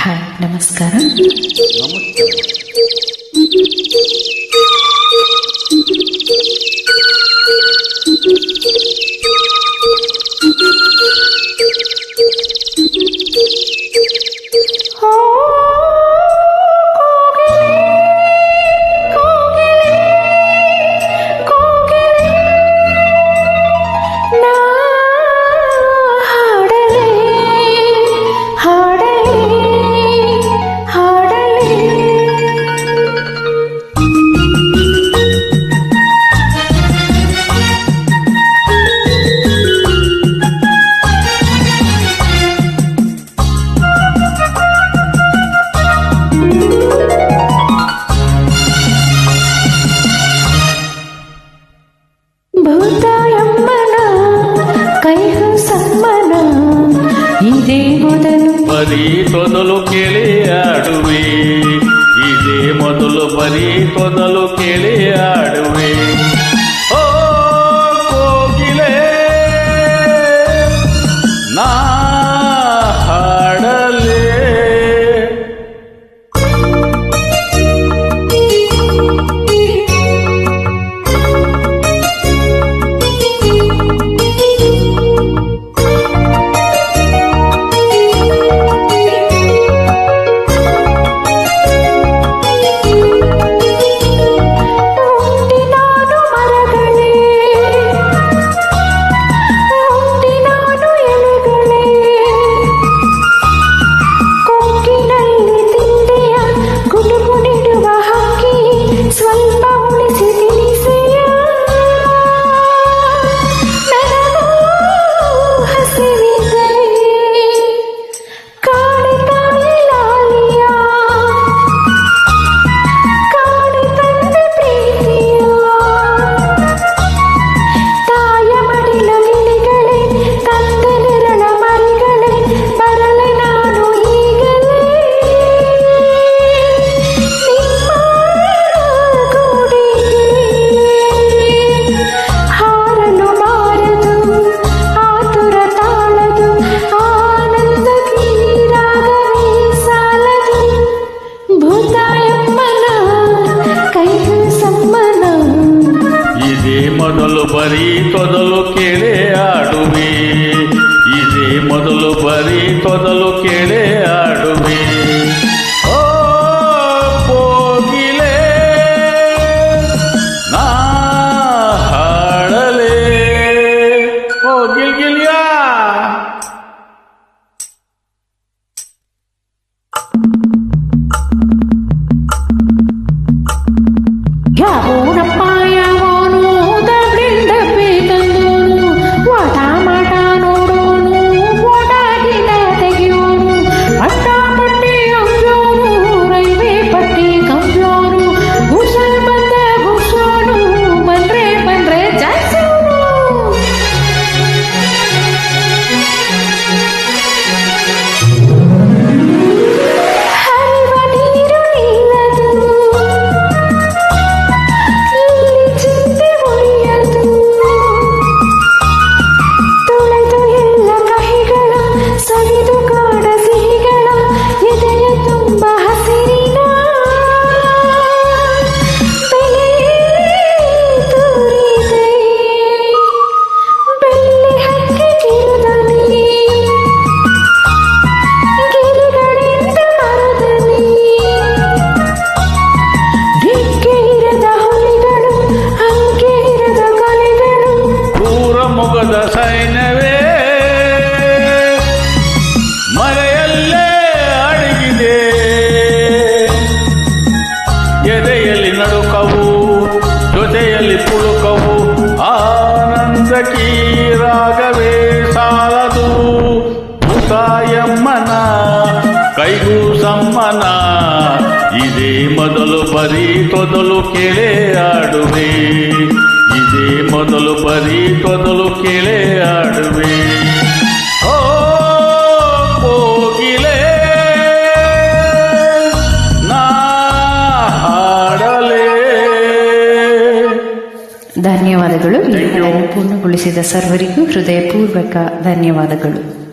Hi, ನಮಸ್ಕಾರ. ಭೂತಾಯಮ್ಮನ ಕೈಗೂ ಸಮ್ಮನ ಇದೇ ಮೊದಲು ಬರೀ ತೊದಲು ಕೇಳಿ ಆಡುವೆ, ಇದೇ ಮೊದಲು ಬರೀ ತೊದಲು ಕೇಳಿ ಆಡುವೆ. ಓ ಕೋಗಿಲೆ ನಾ ಹಾಡಲೇ. ಮೊದಲು ಬರೀ ತೊದಲು ಕೇಳೆ ಆಡುವೆ, ಇದೇ ಮೊದಲು ಬರೀ ತೊದಲು ಕೇಳೆ ಆಡುವೆ. ಓ ಕೋಗಿಲೆ ನಾ ಹಾಡಲೇ. ಓ ಗಿಲ್ಗಿಲ್ಯಾ ಸೈನ್ಯವೇ ಮರೆಯಲ್ಲೇ ಅಡಗಿದೆ, ಎದೆಯಲ್ಲಿ ನಡುಕವು ಜೊತೆಯಲ್ಲಿ ಪುಳುಕವು, ಆನಂದಕೀ ರಾಗವೇ ಸಾಲದು. ಭೂತಾಯಮ್ಮನ ಕೈಗೂ ಸಮ್ಮನ, ಇದೇ ಮೊದಲು ಬರೀ ತೊದಲು ಕೇಳೆ ಆಡುವೆ, ಇದೇ ಮೊದಲು ಬರೀ ತೊದಲು ಕೇಳೆ ಆಡುವೆ. ಓ ಕೋಗಿಲೆ ನಾ ಹಾಡಲೇ. ಧನ್ಯವಾದಗಳು. ಈ ಹಾಡನ್ನು ಪೂರ್ಣಗೊಳಿಸಿದ ಸರ್ವರಿಗೂ ಹೃದಯಪೂರ್ವಕ ಧನ್ಯವಾದಗಳು.